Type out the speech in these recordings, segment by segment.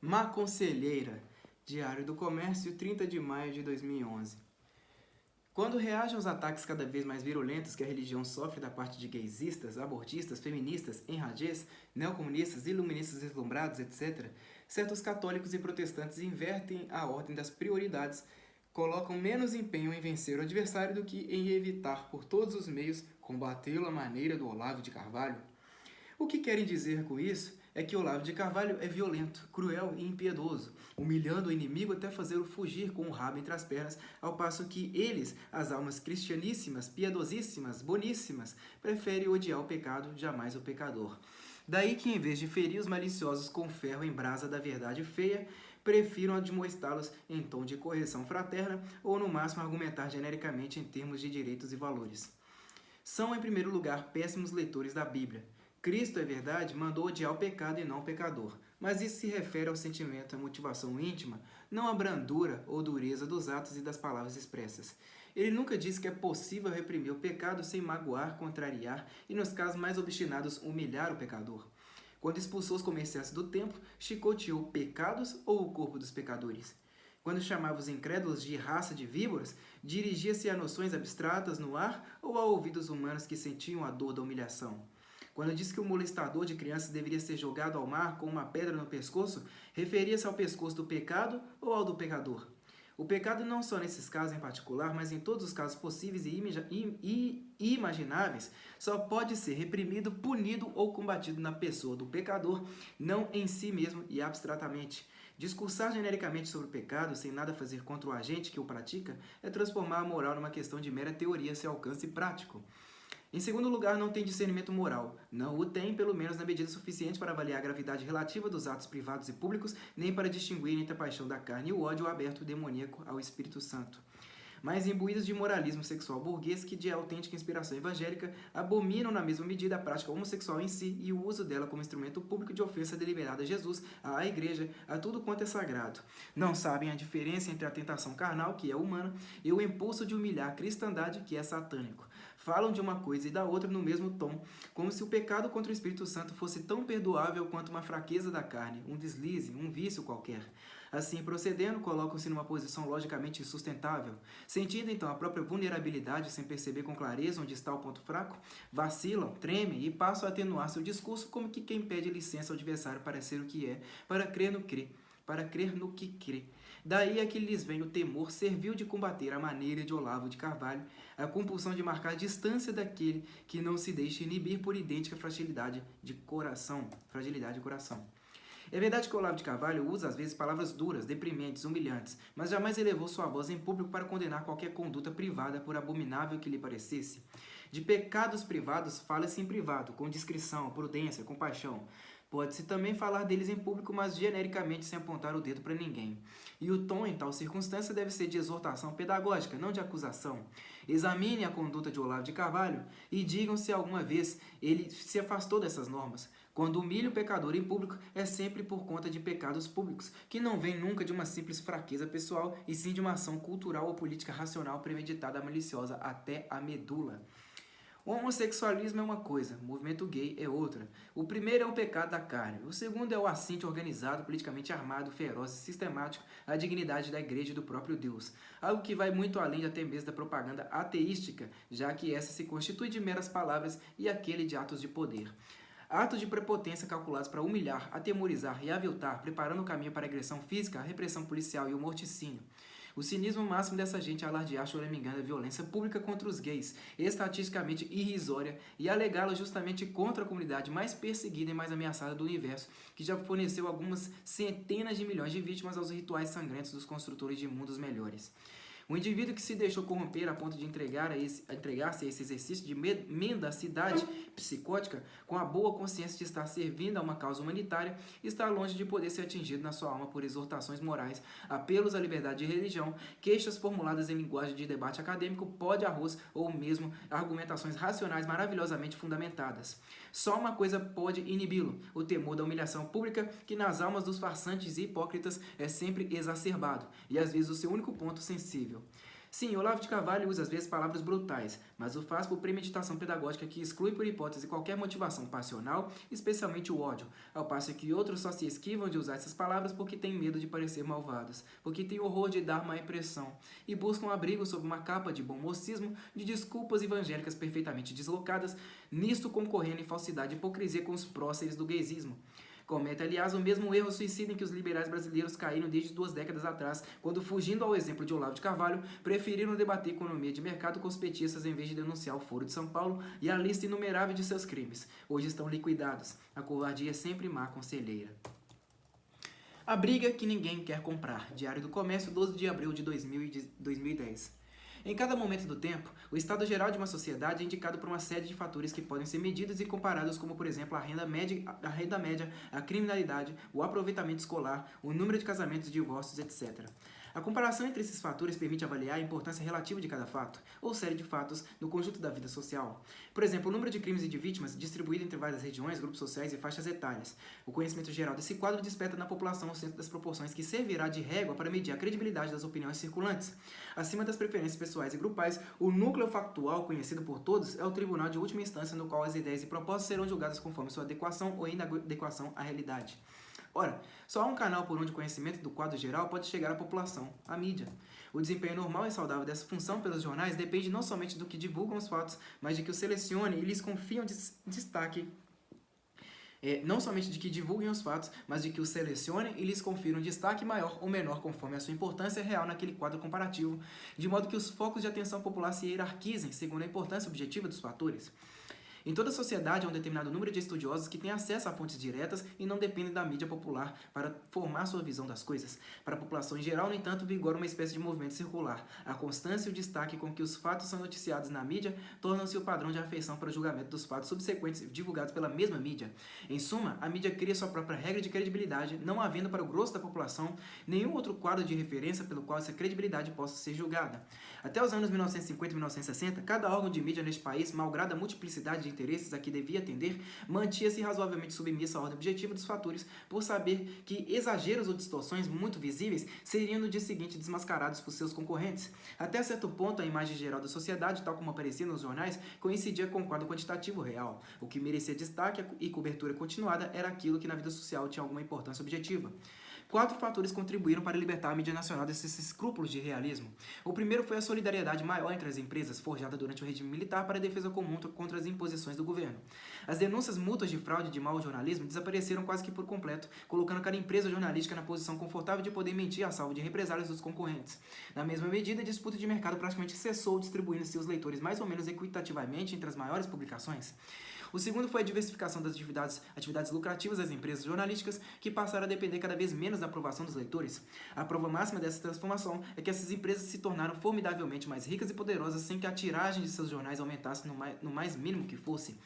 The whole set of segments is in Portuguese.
Má Conselheira, Diário do Comércio, 30 de maio de 2011. Quando reage aos ataques cada vez mais virulentos que a religião sofre da parte de gaysistas, abortistas, feministas, enragês, neocomunistas, iluministas deslumbrados, etc., certos católicos e protestantes invertem a ordem das prioridades, colocam menos empenho em vencer o adversário do que em evitar, por todos os meios, combatê-lo à maneira do Olavo de Carvalho. O que querem dizer com isso é que Olavo de Carvalho é violento, cruel e impiedoso, humilhando o inimigo até fazê-lo fugir com o rabo entre as pernas, ao passo que eles, as almas cristianíssimas, piedosíssimas, boníssimas, preferem odiar o pecado, jamais o pecador. Daí que, em vez de ferir os maliciosos com ferro em brasa da verdade feia, prefiram admoestá-los em tom de correção fraterna ou, no máximo, argumentar genericamente em termos de direitos e valores. São, em primeiro lugar, péssimos leitores da Bíblia. Cristo, é verdade, mandou odiar o pecado e não o pecador, mas isso se refere ao sentimento e à motivação íntima, não à brandura ou dureza dos atos e das palavras expressas. Ele nunca disse que é possível reprimir o pecado sem magoar, contrariar e, nos casos mais obstinados, humilhar o pecador. Quando expulsou os comerciantes do templo, chicoteou pecados ou o corpo dos pecadores? Quando chamava os incrédulos de raça de víboras, dirigia-se a noções abstratas no ar ou a ouvidos humanos que sentiam a dor da humilhação? Quando disse que o molestador de crianças deveria ser jogado ao mar com uma pedra no pescoço, referia-se ao pescoço do pecado ou ao do pecador? O pecado não só nesses casos em particular, mas em todos os casos possíveis e imagináveis, só pode ser reprimido, punido ou combatido na pessoa do pecador, não em si mesmo e abstratamente. Discursar genericamente sobre o pecado, sem nada fazer contra o agente que o pratica, é transformar a moral numa questão de mera teoria sem alcance prático. Em segundo lugar, não tem discernimento moral. Não o tem, pelo menos na medida suficiente para avaliar a gravidade relativa dos atos privados e públicos, nem para distinguir entre a paixão da carne e o ódio aberto demoníaco ao Espírito Santo. Mas imbuídos de moralismo sexual burguês que, de autêntica inspiração evangélica, abominam na mesma medida a prática homossexual em si e o uso dela como instrumento público de ofensa deliberada a Jesus, à igreja, a tudo quanto é sagrado. Não sabem a diferença entre a tentação carnal, que é humana, e o impulso de humilhar a cristandade, que é satânico. Falam de uma coisa e da outra no mesmo tom, como se o pecado contra o Espírito Santo fosse tão perdoável quanto uma fraqueza da carne, um deslize, um vício qualquer. Assim procedendo, colocam-se numa posição logicamente insustentável. Sentindo então a própria vulnerabilidade sem perceber com clareza onde está o ponto fraco, vacilam, tremem e passam a atenuar seu discurso como que quem pede licença ao adversário para ser o que é, para crer no que crê. Daí é que lhes vem o temor servil de combater a maneira de Olavo de Carvalho, a compulsão de marcar distância daquele que não se deixa inibir por idêntica fragilidade de coração. É verdade que Olavo de Carvalho usa às vezes palavras duras, deprimentes, humilhantes, mas jamais elevou sua voz em público para condenar qualquer conduta privada por abominável que lhe parecesse. De pecados privados fala-se em privado, com discrição, prudência, compaixão. Pode-se também falar deles em público, mas genericamente sem apontar o dedo para ninguém. E o tom, em tal circunstância, deve ser de exortação pedagógica, não de acusação. Examinem a conduta de Olavo de Carvalho e digam se alguma vez ele se afastou dessas normas. Quando humilha o pecador em público, é sempre por conta de pecados públicos, que não vem nunca de uma simples fraqueza pessoal, e sim de uma ação cultural ou política racional premeditada maliciosa até a medula. O homossexualismo é uma coisa, o movimento gay é outra. O primeiro é o pecado da carne, o segundo é o assinte organizado, politicamente armado, feroz e sistemático à dignidade da igreja e do próprio Deus. Algo que vai muito além até mesmo da propaganda ateística, já que essa se constitui de meras palavras e aquele de atos de poder. Atos de prepotência calculados para humilhar, atemorizar e aviltar, preparando o caminho para a agressão física, a repressão policial e o morticínio. O cinismo máximo dessa gente é alardear, choramingando a violência pública contra os gays, estatisticamente irrisória, e alegá-la justamente contra a comunidade mais perseguida e mais ameaçada do universo, que já forneceu algumas centenas de milhões de vítimas aos rituais sangrentos dos construtores de mundos melhores. O indivíduo que se deixou corromper a ponto de entregar-se a esse exercício de mendacidade psicótica, com a boa consciência de estar servindo a uma causa humanitária, está longe de poder ser atingido na sua alma por exortações morais, apelos à liberdade de religião, queixas formuladas em linguagem de debate acadêmico, pó de arroz ou mesmo argumentações racionais maravilhosamente fundamentadas. Só uma coisa pode inibi-lo: o temor da humilhação pública, que nas almas dos farsantes e hipócritas é sempre exacerbado, e às vezes o seu único ponto sensível. Sim, Olavo de Carvalho usa às vezes palavras brutais, mas o faz por premeditação pedagógica que exclui por hipótese qualquer motivação passional, especialmente o ódio, ao passo que outros só se esquivam de usar essas palavras porque têm medo de parecer malvados, porque têm horror de dar má impressão, e buscam abrigo sob uma capa de bom mocismo, de desculpas evangélicas perfeitamente deslocadas, nisto concorrendo em falsidade e hipocrisia com os próceres do gaysismo. Comete, aliás, o mesmo erro suicida em que os liberais brasileiros caíram desde 2 décadas atrás, quando, fugindo ao exemplo de Olavo de Carvalho, preferiram debater economia de mercado com os petistas em vez de denunciar o Foro de São Paulo e a lista inumerável de seus crimes. Hoje estão liquidados. A covardia é sempre má conselheira. A briga que ninguém quer comprar. Diário do Comércio, 12 de abril de 2010. Em cada momento do tempo, o estado geral de uma sociedade é indicado por uma série de fatores que podem ser medidos e comparados, como, por exemplo, a renda média, a criminalidade, o aproveitamento escolar, o número de casamentos e divórcios, etc. A comparação entre esses fatores permite avaliar a importância relativa de cada fato, ou série de fatos, no conjunto da vida social. Por exemplo, o número de crimes e de vítimas distribuído entre várias regiões, grupos sociais e faixas etárias. O conhecimento geral desse quadro desperta na população o senso das proporções que servirá de régua para medir a credibilidade das opiniões circulantes. Acima das preferências pessoais e grupais, o núcleo factual conhecido por todos é o tribunal de última instância no qual as ideias e propostas serão julgadas conforme sua adequação ou inadequação à realidade. Ora, só há um canal por onde o conhecimento do quadro geral pode chegar à população, a mídia. O desempenho normal e saudável dessa função pelos jornais depende não somente do que divulgam os fatos, mas de que os selecione e lhes confiam destaque. Não somente de que divulguem os fatos, mas de que os selecionem e lhes confiram destaque maior ou menor conforme a sua importância real naquele quadro comparativo, de modo que os focos de atenção popular se hierarquizem segundo a importância objetiva dos fatores. Em toda sociedade há um determinado número de estudiosos que têm acesso a fontes diretas e não dependem da mídia popular para formar sua visão das coisas. Para a população em geral, no entanto, vigora uma espécie de movimento circular. A constância e o destaque com que os fatos são noticiados na mídia tornam-se o padrão de afeição para o julgamento dos fatos subsequentes divulgados pela mesma mídia. Em suma, a mídia cria sua própria regra de credibilidade, não havendo para o grosso da população nenhum outro quadro de referência pelo qual essa credibilidade possa ser julgada. Até os anos 1950 e 1960, cada órgão de mídia neste país, malgrado a multiplicidade de interesses a que devia atender, mantinha-se razoavelmente submissa à ordem objetiva dos fatores, por saber que exageros ou distorções muito visíveis seriam no dia seguinte desmascarados por seus concorrentes. Até certo ponto, a imagem geral da sociedade, tal como aparecia nos jornais, coincidia com o quadro quantitativo real. O que merecia destaque e cobertura continuada era aquilo que na vida social tinha alguma importância objetiva. 4 fatores contribuíram para libertar a mídia nacional desses escrúpulos de realismo. O primeiro foi a solidariedade maior entre as empresas, forjada durante o regime militar para a defesa comum contra as imposições do governo. As denúncias mútuas de fraude e de mau jornalismo desapareceram quase que por completo, colocando cada empresa jornalística na posição confortável de poder mentir a salvo de represálias dos concorrentes. Na mesma medida, a disputa de mercado praticamente cessou, distribuindo seus leitores mais ou menos equitativamente entre as maiores publicações. O segundo foi a diversificação das atividades lucrativas das empresas jornalísticas, que passaram a depender cada vez menos da aprovação dos leitores. A prova máxima dessa transformação é que essas empresas se tornaram formidavelmente mais ricas e poderosas sem que a tiragem de seus jornais aumentasse no mais mínimo que fosse.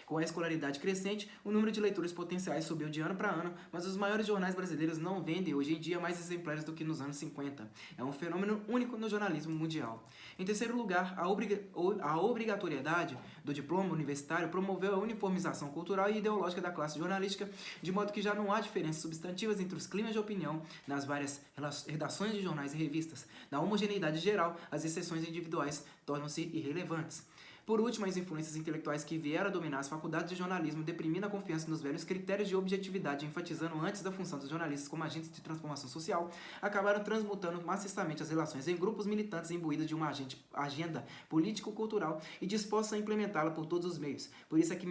Com a escolaridade crescente, o número de leitores potenciais subiu de ano para ano, mas os maiores jornais brasileiros não vendem hoje em dia mais exemplares do que nos anos 50. É um fenômeno único no jornalismo mundial. Em terceiro lugar, a obrigatoriedade do diploma universitário promoveu a uniformização cultural e ideológica da classe jornalística, de modo que já não há diferenças substantivas entre os climas de opinião nas várias redações de jornais e revistas. Na homogeneidade geral, as exceções individuais tornam-se irrelevantes. Por último, as influências intelectuais que vieram a dominar as faculdades de jornalismo, deprimindo a confiança nos velhos critérios de objetividade, enfatizando antes da função dos jornalistas como agentes de transformação social, acabaram transmutando maciçamente as relações em grupos militantes imbuídos de uma agenda político-cultural e dispostos a implementá-la por todos os meios. Por isso é que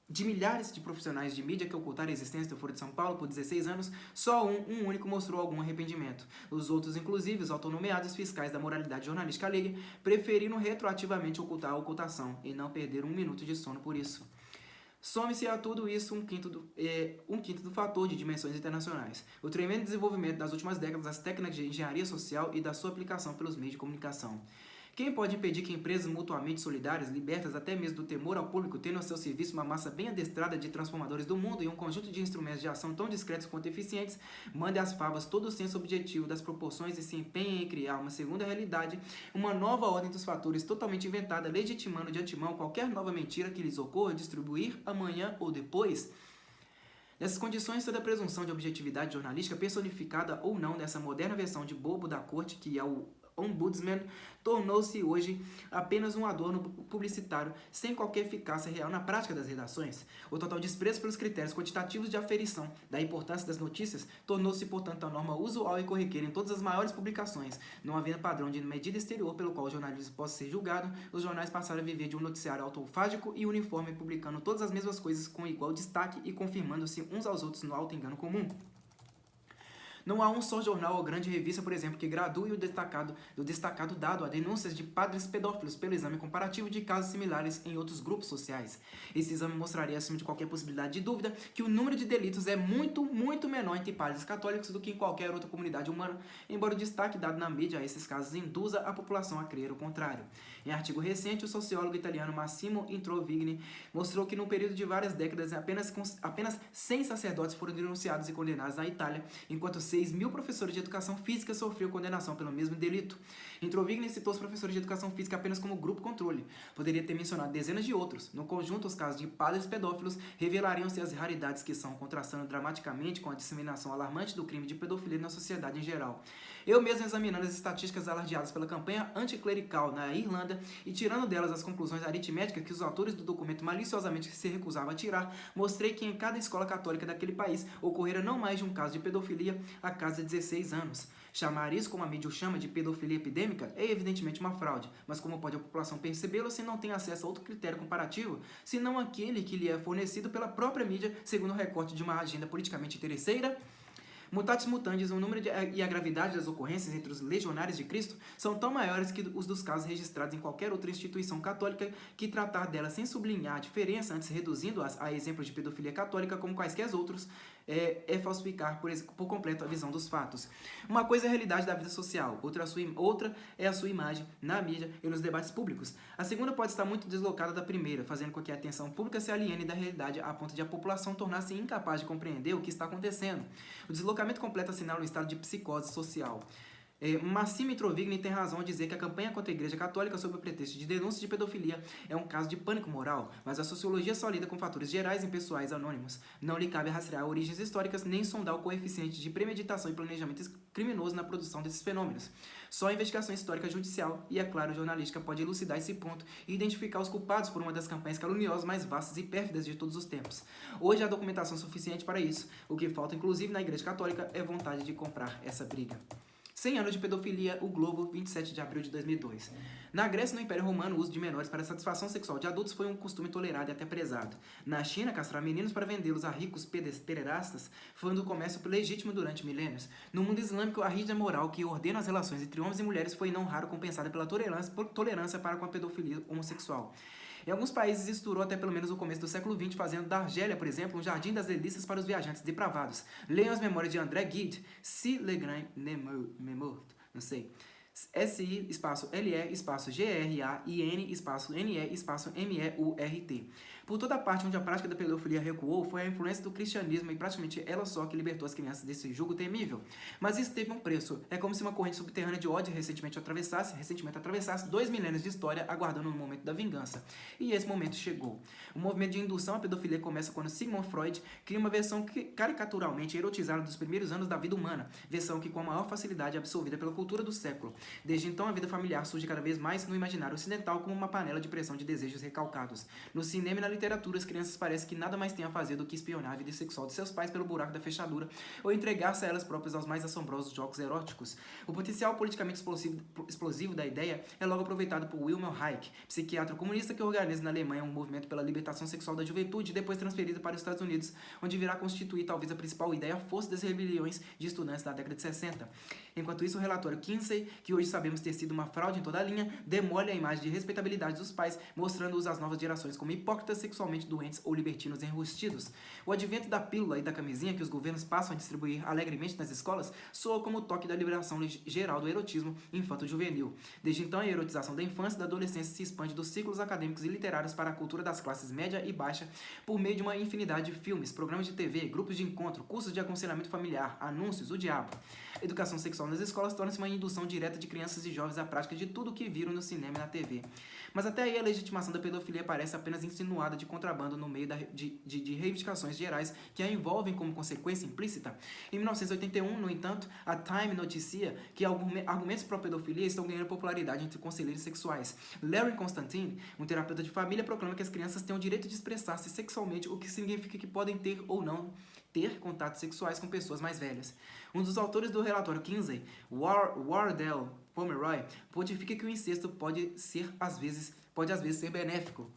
de milhares de profissionais de mídia que ocultaram a existência do Foro de São Paulo por 16 anos, só um único mostrou algum arrependimento. Os outros, inclusive os autonomeados fiscais da moralidade jornalística alheia, preferiram retroativamente ocultar a ocultação e não perder um minuto de sono por isso. Some-se a tudo isso um quinto do fator de dimensões internacionais. O tremendo desenvolvimento das últimas décadas das técnicas de engenharia social e da sua aplicação pelos meios de comunicação. Quem pode impedir que empresas mutuamente solidárias, libertas até mesmo do temor ao público, tenham ao seu serviço uma massa bem adestrada de transformadores do mundo e um conjunto de instrumentos de ação tão discretos quanto eficientes, mande às favas todo o senso objetivo das proporções e se empenhem em criar uma segunda realidade, uma nova ordem dos fatores totalmente inventada, legitimando de antemão qualquer nova mentira que lhes ocorra distribuir amanhã ou depois? Nessas condições, toda a presunção de objetividade jornalística, personificada ou não nessa moderna versão de bobo da corte, que é o Ombudsman, tornou-se hoje apenas um adorno publicitário sem qualquer eficácia real na prática das redações. O total desprezo pelos critérios quantitativos de aferição da importância das notícias tornou-se, portanto, a norma usual e corriqueira em todas as maiores publicações. Não havendo padrão de medida exterior pelo qual o jornalismo possa ser julgado, os jornais passaram a viver de um noticiário autofágico e uniforme, publicando todas as mesmas coisas com igual destaque e confirmando-se uns aos outros no auto-engano comum. Não há um só jornal ou grande revista, por exemplo, que gradue o destacado dado a denúncias de padres pedófilos pelo exame comparativo de casos similares em outros grupos sociais. Esse exame mostraria, acima de qualquer possibilidade de dúvida, que o número de delitos é muito, muito menor entre padres católicos do que em qualquer outra comunidade humana, embora o destaque dado na mídia a esses casos induza a população a crer o contrário. Em artigo recente, o sociólogo italiano Massimo Introvigni mostrou que no período de várias décadas apenas 100 sacerdotes foram denunciados e condenados na Itália, enquanto 6.000 professores de educação física sofriam condenação pelo mesmo delito. Introvigni citou os professores de educação física apenas como grupo controle. Poderia ter mencionado dezenas de outros. No conjunto, os casos de padres pedófilos revelariam-se as raridades que são, contrastando dramaticamente com a disseminação alarmante do crime de pedofilia na sociedade em geral. Eu mesmo, examinando as estatísticas alardeadas pela campanha anticlerical na Irlanda e tirando delas as conclusões aritméticas que os autores do documento maliciosamente se recusavam a tirar, mostrei que em cada escola católica daquele país ocorrera não mais de um caso de pedofilia a cada 16 anos. Chamar isso, como a mídia o chama, de pedofilia epidêmica é evidentemente uma fraude, mas como pode a população percebê-lo se não tem acesso a outro critério comparativo, senão aquele que lhe é fornecido pela própria mídia segundo o recorte de uma agenda politicamente interesseira? Mutatis mutandis, o número e a gravidade das ocorrências entre os legionários de Cristo são tão maiores que os dos casos registrados em qualquer outra instituição católica, que tratar delas sem sublinhar a diferença, antes reduzindo-as a exemplos de pedofilia católica como quaisquer outros, é falsificar por completo a visão dos fatos. Uma coisa é a realidade da vida social, outra é a sua imagem na mídia e nos debates públicos. A segunda pode estar muito deslocada da primeira, fazendo com que a atenção pública se aliene da realidade a ponto de a população tornar-se incapaz de compreender o que está acontecendo. O deslocamento completo assinala um estado de psicose social. Massimo Introvigni tem razão ao dizer que a campanha contra a Igreja Católica sob o pretexto de denúncia de pedofilia é um caso de pânico moral, mas a sociologia só lida com fatores gerais e impessoais anônimos. Não lhe cabe rastrear origens históricas nem sondar o coeficiente de premeditação e planejamento criminoso na produção desses fenômenos. Só a investigação histórica judicial e, é claro, jornalística pode elucidar esse ponto e identificar os culpados por uma das campanhas caluniosas mais vastas e pérfidas de todos os tempos. Hoje há documentação suficiente para isso. O que falta, inclusive, na Igreja Católica é vontade de comprar essa briga. 100 anos de pedofilia, o Globo, 27 de abril de 2002. Na Grécia e no Império Romano, o uso de menores para satisfação sexual de adultos foi um costume tolerado e até prezado. Na China, castrar meninos para vendê-los a ricos pederastas foi um comércio legítimo durante milênios. No mundo islâmico, a rígida moral que ordena as relações entre homens e mulheres foi não raro compensada pela tolerância para com a pedofilia homossexual. Em alguns países, isso durou até pelo menos o começo do século XX, fazendo da Argélia, por exemplo, um jardim das delícias para os viajantes depravados. Leiam as memórias de André Gide, Si le Grand Nemours, não sei. S-I, espaço L-E, espaço G-R-A-I-N, espaço N-E, espaço M-E-U-R-T. Por toda parte onde a prática da pedofilia recuou, foi a influência do cristianismo e praticamente ela só que libertou as crianças desse jugo temível. Mas isso teve um preço. É como se uma corrente subterrânea de ódio recentemente atravessasse 2 milênios de história aguardando o momento da vingança. E esse momento chegou. O movimento de indução à pedofilia começa quando Sigmund Freud cria uma versão caricaturalmente erotizada dos primeiros anos da vida humana, versão que com a maior facilidade é absorvida pela cultura do século. Desde então, a vida familiar surge cada vez mais no imaginário ocidental como uma panela de pressão de desejos recalcados. No cinema e na literatura, as crianças parecem que nada mais têm a fazer do que espionar a vida sexual de seus pais pelo buraco da fechadura ou entregar-se a elas próprias aos mais assombrosos jogos eróticos. O potencial politicamente explosivo da ideia é logo aproveitado por Wilhelm Reich, psiquiatra comunista que organiza na Alemanha um movimento pela libertação sexual da juventude e depois transferido para os Estados Unidos, onde virá constituir talvez a principal ideia, a força das rebeliões de estudantes da década de 60. Enquanto isso, o relatório Kinsey, que hoje sabemos ter sido uma fraude em toda a linha, demole a imagem de respeitabilidade dos pais, mostrando-os às novas gerações como hipócritas sexualmente doentes ou libertinos enrustidos. O advento da pílula e da camisinha que os governos passam a distribuir alegremente nas escolas soa como o toque da liberação geral do erotismo infanto-juvenil. Desde então, a erotização da infância e da adolescência se expande dos ciclos acadêmicos e literários para a cultura das classes média e baixa por meio de uma infinidade de filmes, programas de TV, grupos de encontro, cursos de aconselhamento familiar, anúncios, o diabo. A educação sexual nas escolas torna-se uma indução direta de crianças e jovens à prática de tudo o que viram no cinema e na TV. Mas até aí a legitimação da pedofilia parece apenas insinuada de contrabando no meio de reivindicações gerais que a envolvem como consequência implícita. Em 1981, no entanto, a Time noticia que argumentos para a pedofilia estão ganhando popularidade entre conselheiros sexuais. Larry Constantine, um terapeuta de família, proclama que as crianças têm o direito de expressar-se sexualmente, o que significa que podem ter ou não ter contatos sexuais com pessoas mais velhas. Um dos autores do relatório Kinsey, Wardell Pomeroy, pontifica que o incesto pode às vezes ser benéfico.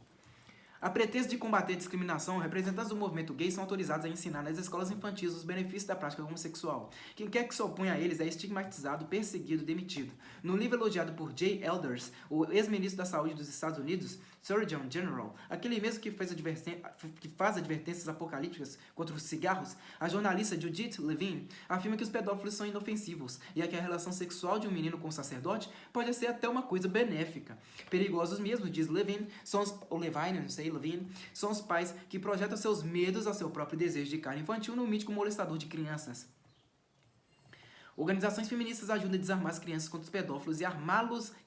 A pretexto de combater a discriminação, representantes do movimento gay são autorizados a ensinar nas escolas infantis os benefícios da prática homossexual. Quem quer que se oponha a eles é estigmatizado, perseguido, demitido. No livro elogiado por Jay Elders, o ex-ministro da Saúde dos Estados Unidos, Surgeon General, aquele mesmo que faz advertências apocalípticas contra os cigarros, a jornalista Judith Levine afirma que os pedófilos são inofensivos e que a relação sexual de um menino com um sacerdote pode ser até uma coisa benéfica. Perigosos mesmo, diz Levine, são os pais que projetam seus medos ao seu próprio desejo de carne infantil no mítico molestador de crianças. Organizações feministas ajudam a desarmar as crianças contra os pedófilos e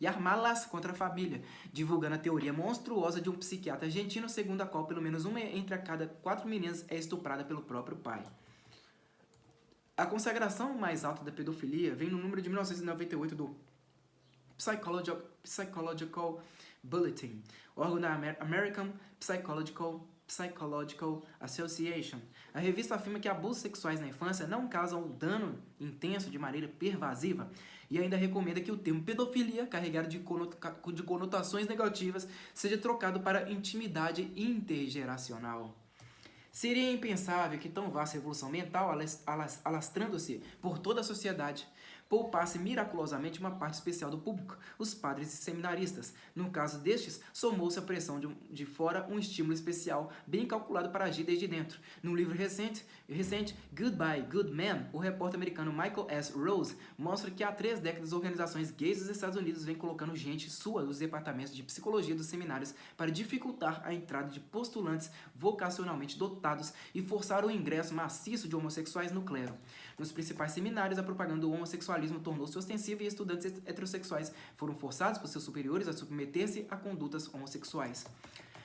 armá-las contra a família, divulgando a teoria monstruosa de um psiquiatra argentino segundo a qual pelo menos uma entre a cada 4 meninas é estuprada pelo próprio pai. A consagração mais alta da pedofilia vem no número de 1998 do Psychological Bulletin, órgão da American Psychological Association. A revista afirma que abusos sexuais na infância não causam dano intenso de maneira pervasiva e ainda recomenda que o termo pedofilia, carregado de conotações negativas, seja trocado para intimidade intergeracional. Seria impensável que tão vasta revolução mental, alastrando-se por toda a sociedade, poupasse miraculosamente uma parte especial do público, os padres e seminaristas. No caso destes, somou-se a pressão de fora um estímulo especial, bem calculado para agir desde dentro. No livro recente Goodbye, Good Men, o repórter americano Michael S. Rose mostra que há 3 décadas organizações gays dos Estados Unidos vêm colocando gente sua nos departamentos de psicologia dos seminários para dificultar a entrada de postulantes vocacionalmente dotados e forçar o ingresso maciço de homossexuais no clero. Nos principais seminários, a propaganda do homossexualismo tornou-se ostensiva e estudantes heterossexuais foram forçados por seus superiores a submeter-se a condutas homossexuais.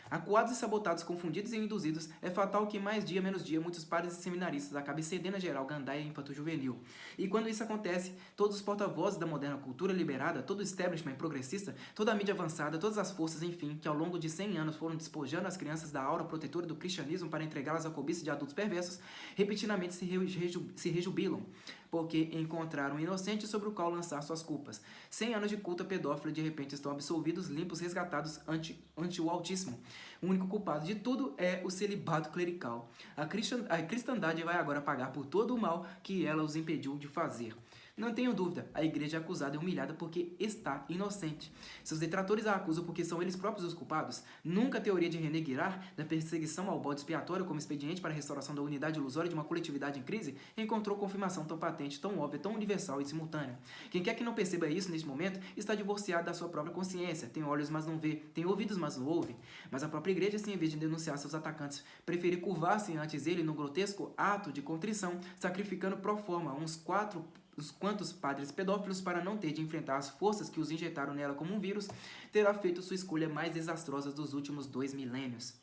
Acuados e sabotados, confundidos e induzidos, é fatal que mais dia menos dia muitos padres e seminaristas acabem cedendo a geral gandaia infanto-juvenil. E quando isso acontece, todos os porta-vozes da moderna cultura liberada, todo o establishment progressista, toda a mídia avançada, todas as forças, enfim, que ao longo de 100 anos foram despojando as crianças da aura protetora do cristianismo para entregá-las à cobiça de adultos perversos, repetidamente se rejubilam, porque encontraram um inocente sobre o qual lançar suas culpas. 100 anos de culto pedófilo de repente estão absolvidos, limpos, resgatados ante o Altíssimo. O único culpado de tudo é o celibato clerical. A cristandade vai agora pagar por todo o mal que ela os impediu de fazer. Não tenho dúvida, a igreja é acusada e humilhada porque está inocente. Seus detratores a acusam porque são eles próprios os culpados. Nunca a teoria de René Girard, da perseguição ao bode expiatório como expediente para a restauração da unidade ilusória de uma coletividade em crise, encontrou confirmação tão patente, tão óbvia, tão universal e simultânea. Quem quer que não perceba isso neste momento está divorciado da sua própria consciência. Tem olhos, mas não vê. Tem ouvidos, mas não ouve. Mas a própria igreja, assim, em vez de denunciar seus atacantes, prefere curvar-se antes ele no grotesco ato de contrição, sacrificando pro forma uns quantos padres pedófilos para não ter de enfrentar as forças que os injetaram nela como um vírus, terá feito sua escolha mais desastrosa dos últimos 2 milênios.